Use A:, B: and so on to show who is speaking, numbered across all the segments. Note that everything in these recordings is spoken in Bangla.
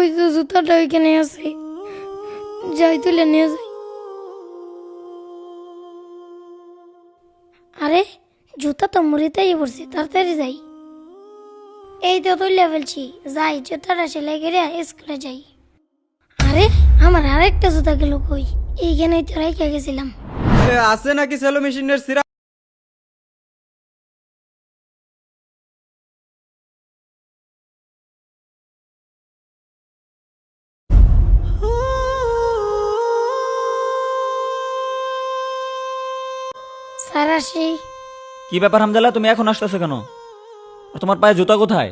A: ওই তো জুতাটা ওইখানে আছে, যাই তুলে নিয়ে যাই। আরে জুতা তো মুড়িতেই পড়ছে, তাড়াতাড়ি যাই। এই তো তুলে ফেলছি, যাই জুতাটা সেলাই করে স্কুলে যাই। আরে আমার আরেকটা জুতা গেল কই? এইখানেই তো রেখে গেছিলাম।
B: আছে নাকি সেলো মেশিনের সিরা?
A: স্যার আসি।
C: কি ব্যাপার হামজালা, তুমি এখন আসতেছো কেন? আর তোমার পায়ে জুতা কোথায়?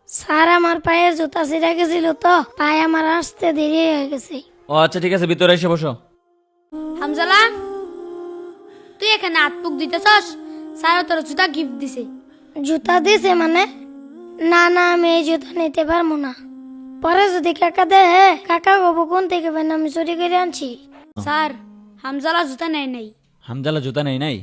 A: স্যার আমার পায়ের জুতা ছিঁড়ে গেছিল তো, পায়ে আমার আসতে দেরি হয়ে গেছে।
C: ও আচ্ছা ঠিক আছে, ভিতরে এসে বসো।
D: হামজালা, তুই এখানে হাত পুক দিতেছস? স্যার তোর জুতা গিফট দিছে।
A: জুতা দিছে মানে? না না, আমি এই জুতা নিতে পারবো না। পরে যদি কাকা দেয়, কাকা বাবু কোন থেকে পেন আমি চুরি করে আনছি।
D: স্যার, হামজালা জুতা নেয় নাই।
C: হামজালা জুতা নেই নাই?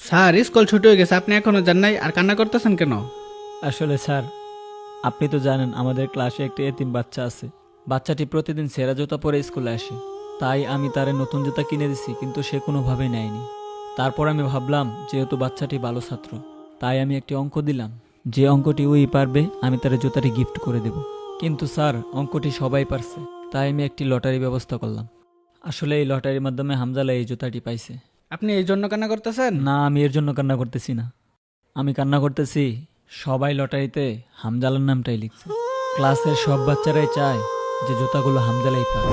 E: স্যার স্কুল ছুটি হয়ে গেছে, আপনি এখনো যান নাই আর কান্না করতেছেন কেন?
C: আসলে স্যার, আপনি তো জানেন আমাদের ক্লাসে একটি এতিম বাচ্চা আছে। বাচ্চাটি প্রতিদিন সেরা জুতা পরে স্কুলে আসে, তাই আমি তারে নতুন জুতা কিনে দিছি, কিন্তু সে কোনোভাবেই নেয়নি। তারপর আমি ভাবলাম যেহেতু বাচ্চাটি ভালো ছাত্র, তাই আমি একটি অঙ্ক দিলাম, যে অঙ্কটি ওই পারবে আমি তার জুতাটি গিফট করে দেব। কিন্তু স্যার, অঙ্কটি সবাই পারছে, তাই আমি একটি লটারি ব্যবস্থা করলাম। আসলে এই লটারির মাধ্যমে হামজালা এই জুতাটি পাইছে।
E: আপনি এই জন্য কান্না করতেছেন?
C: না, আমি এর জন্য কান্না করতেছি না। আমি কান্না করতেছি সবাই লটারিতে হামজালার নামটাই লিখছে। ক্লাসের সব বাচ্চারাই চায় যে জুতাগুলো হামজালাই পায়।